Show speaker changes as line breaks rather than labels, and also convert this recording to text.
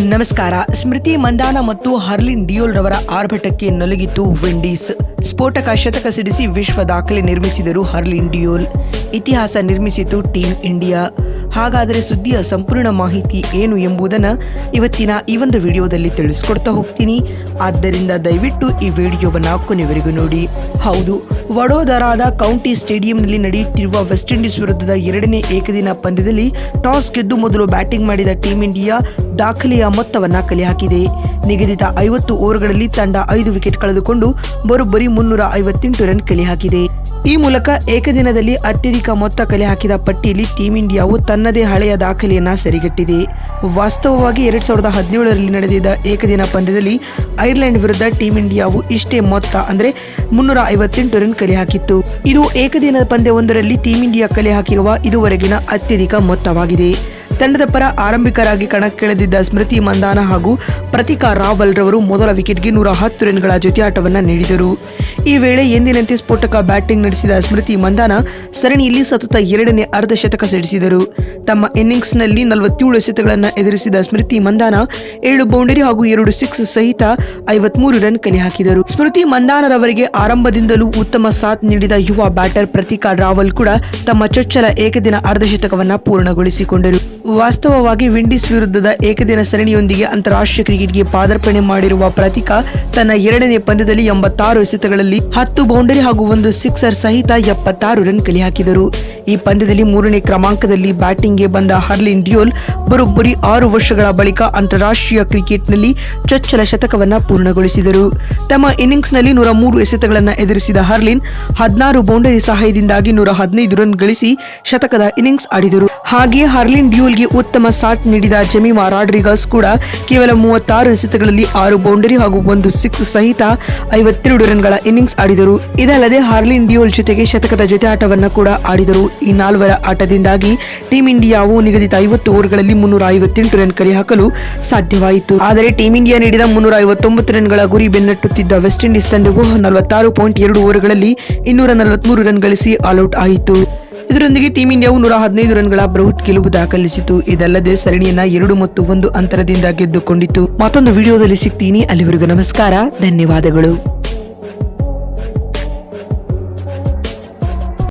ನಮಸ್ಕಾರ. ಸ್ಮೃತಿ ಮಂದಾನ ಮತ್ತು ಹರ್ಲಿನ್ ಡಿಯೋಲ್ ರವರ ಆರ್ಭಟಕ್ಕೆ ನಲುಗಿತು ವಿಂಡೀಸ್. ಸ್ಫೋಟಕ ಶತಕ ಸಿಡಿಸಿ ವಿಶ್ವ ದಾಖಲೆ ನಿರ್ಮಿಸಿದರು ಹರ್ಲಿನ್ ಡಿಯೋಲ್. ಇತಿಹಾಸ ನಿರ್ಮಿಸಿತು ಟೀಮ್ ಇಂಡಿಯಾ. ಹಾಗಾದರೆ ಸುದ್ದಿಯ ಸಂಪೂರ್ಣ ಮಾಹಿತಿ ಏನು ಎಂಬುದನ್ನು ಇವತ್ತಿನ ಈ ಒಂದು ವಿಡಿಯೋದಲ್ಲಿ ತಿಳಿಸ್ಕೊಡ್ತಾ ಹೋಗ್ತೀನಿ. ಆದ್ದರಿಂದ ದಯವಿಟ್ಟು ಈ ವಿಡಿಯೋವನ್ನು ಕೊನೆವರೆಗೂ ನೋಡಿ. ಹೌದು, ವಡೋದರಾದ ಕೌಂಟಿ ಸ್ಟೇಡಿಯಂನಲ್ಲಿ ನಡೆಯುತ್ತಿರುವ ವೆಸ್ಟ್ ಇಂಡೀಸ್ ವಿರುದ್ಧದ 2ನೇ ಏಕದಿನ ಪಂದ್ಯದಲ್ಲಿ ಟಾಸ್ ಗೆದ್ದು ಮೊದಲು ಬ್ಯಾಟಿಂಗ್ ಮಾಡಿದ ಟೀಮ್ ಇಂಡಿಯಾ ದಾಖಲೆಯ ಮೊತ್ತವನ್ನು ಕಲೆ ಹಾಕಿದೆ. ನಿಗದಿತ 50 ಓವರ್ಗಳಲ್ಲಿ ತಂಡ 5 ವಿಕೆಟ್ ಕಳೆದುಕೊಂಡು ಬರೋಬ್ಬರಿ 358 ರನ್ ಕಲೆ ಹಾಕಿದೆ. ಈ ಮೂಲಕ ಏಕದಿನದಲ್ಲಿ ಅತ್ಯಧಿಕ ಮೊತ್ತ ಕಲೆ ಹಾಕಿದ ಪಟ್ಟಿಯಲ್ಲಿ ಟೀಮ್ ಇಂಡಿಯಾವು ತನ್ನದೇ ಹಳೆಯ ದಾಖಲೆಯನ್ನ ಸರಿಗಟ್ಟಿದೆ. ವಾಸ್ತವವಾಗಿ 2017ರಲ್ಲಿ ನಡೆದಿದ್ದ ಏಕದಿನ ಪಂದ್ಯದಲ್ಲಿ ಐರ್ಲೆಂಡ್ ವಿರುದ್ಧ ಟೀಮ್ ಇಂಡಿಯಾವು ಇಷ್ಟೇ ಮೊತ್ತ ಅಂದರೆ 358 ರನ್ ಕಲೆ ಹಾಕಿತ್ತು. ಇದು ಏಕದಿನ ಪಂದ್ಯವೊಂದರಲ್ಲಿ ಟೀಮ್ ಇಂಡಿಯಾ ಕಲೆ ಹಾಕಿರುವ ಇದುವರೆಗಿನ ಅತ್ಯಧಿಕ ಮೊತ್ತವಾಗಿದೆ. ತಂಡದ ಪರ ಆರಂಭಿಕರಾಗಿ ಕಣಕ್ಕಿಳಿದಿದ್ದ ಸ್ಮೃತಿ ಮಂದಾನ ಹಾಗೂ ಪ್ರತಿಕಾ ರಾವಲ್ ರವರು ಮೊದಲ ವಿಕೆಟ್ಗೆ 110 ರನ್ಗಳ ಜೊತೆಯಾಟವನ್ನು ನೀಡಿದರು. ಈ ವೇಳೆ ಎಂದಿನಂತೆ ಸ್ಫೋಟಕ ಬ್ಯಾಟಿಂಗ್ ನಡೆಸಿದ ಸ್ಮೃತಿ ಮಂದಾನ ಸರಣಿಯಲ್ಲಿ ಸತತ 2ನೇ ಅರ್ಧ ಶತಕ ಸಿಡಿಸಿದರು. ತಮ್ಮ ಇನ್ನಿಂಗ್ಸ್ನಲ್ಲಿ 47 ಎಸೆತಗಳನ್ನು ಎದುರಿಸಿದ ಸ್ಮೃತಿ ಮಂದಾನ 7 ಬೌಂಡರಿ ಹಾಗೂ 2 ಸಿಕ್ಸ್ ಸಹಿತ 53 ರನ್ ಕಲೆ ಹಾಕಿದರು. ಸ್ಮೃತಿ ಮಂದಾನರವರಿಗೆ ಆರಂಭದಿಂದಲೂ ಉತ್ತಮ ಸಾಥ್ ನೀಡಿದ ಯುವ ಬ್ಯಾಟರ್ ಪ್ರತಿಕಾ ರಾವಲ್ ಕೂಡ ತಮ್ಮ ಚೊಚ್ಚಲ ಏಕದಿನ ಅರ್ಧ ಶತಕವನ್ನು ಪೂರ್ಣಗೊಳಿಸಿಕೊಂಡರು. ವಾಸ್ತವವಾಗಿ ವಿಂಡೀಸ್ ವಿರುದ್ಧದ ಏಕದಿನ ಸರಣಿಯೊಂದಿಗೆ ಅಂತಾರಾಷ್ಟ್ರೀಯ ಕ್ರಿಕೆಟ್ಗೆ ಪಾದಾರ್ಪಣೆ ಮಾಡಿರುವ ಪ್ರತಿಕಾ ತನ್ನ 2ನೇ ಪಂದ್ಯದಲ್ಲಿ 86 ಎಸೆತಗಳಲ್ಲಿ 10 ಬೌಂಡರಿ ಹಾಗೂ 1 ಸಿಕ್ಸರ್ ಸಹಿತ 76 ರನ್ ಕಲೆ ಹಾಕಿದರು. ಈ ಪಂದ್ಯದಲ್ಲಿ 3ನೇ ಕ್ರಮಾಂಕದಲ್ಲಿ ಬ್ಯಾಟಿಂಗ್ಗೆ ಬಂದ ಹರ್ಲಿನ್ ಡಿಯೋಲ್ ಬರೋಬ್ಬರಿ 6 ವರ್ಷಗಳ ಬಳಿಕ ಅಂತಾರಾಷ್ಟ್ರೀಯ ಕ್ರಿಕೆಟ್ನಲ್ಲಿ ಚೊಚ್ಚಲ ಶತಕವನ್ನು ಪೂರ್ಣಗೊಳಿಸಿದರು. ತಮ್ಮ ಇನ್ನಿಂಗ್ಸ್ನಲ್ಲಿ 103 ಎಸೆತಗಳನ್ನು ಎದುರಿಸಿದ ಹರ್ಲಿನ್ 16 ಬೌಂಡರಿ ಸಹಾಯದಿಂದಾಗಿ 115 ರನ್ ಗಳಿಸಿ ಶತಕದ ಇನ್ನಿಂಗ್ಸ್ ಆಡಿದರು. ಹಾಗೆಯೇ ಹರ್ಲಿನ್ ಡಿಯೋಲ್ಗೆ ಉತ್ತಮ ಸಾಥ್ ನೀಡಿದ ಜೆಮಿಮಾ ರಾಡ್ರಿಗಸ್ ಕೂಡ ಕೇವಲ 36 ಎಸೆತಗಳಲ್ಲಿ 6 ಬೌಂಡರಿ ಹಾಗೂ 1 ಸಿಕ್ಸ್ ಸಹಿತ 52 ರನ್ಗಳ ಇನ್ನಿಂಗ್ಸ್ ಆಡಿದರು. ಇದಲ್ಲದೆ ಹರ್ಲಿನ್ ಡಿಯೋಲ್ ಜೊತೆಗೆ ಶತಕದ ಜೊತೆ ಆಟವನ್ನು ಕೂಡ ಆಡಿದರು. ಈ 4ರ ಆಟದಿಂದಾಗಿ ಟೀಮ್ ಇಂಡಿಯಾವು ನಿಗದಿತ 50 ಓವರ್ಗಳಲ್ಲಿ 358 ರನ್ ಕಲೆ ಹಾಕಲು ಸಾಧ್ಯವಾಯಿತು. ಆದರೆ ಟೀಮ್ ಇಂಡಿಯಾ ನೀಡಿದ 359 ರನ್ಗಳ ಗುರಿ ಬೆನ್ನಟ್ಟುತ್ತಿದ್ದ ವೆಸ್ಟ್ ಇಂಡೀಸ್ ತಂಡವು 46.2 ಓವರ್ಗಳಲ್ಲಿ 243 ರನ್ ಗಳಿಸಿ ಆಲ್ಔಟ್ ಆಯಿತು. ಇದರೊಂದಿಗೆ ಟೀಮ್ ಇಂಡಿಯಾವು 115 ರನ್ಗಳ ಬೃಹತ್ ಗೆಲುವು ದಾಖಲಿಸಿತು. ಇದಲ್ಲದೆ ಸರಣಿಯನ್ನ 2 ಮತ್ತು 1 ಅಂತರದಿಂದ ಗೆದ್ದುಕೊಂಡಿತು. ಮತ್ತೊಂದು ವಿಡಿಯೋದಲ್ಲಿ ಸಿಗ್ತೀನಿ. ಅಲ್ಲಿವರೆಗೂ ನಮಸ್ಕಾರ, ಧನ್ಯವಾದಗಳು.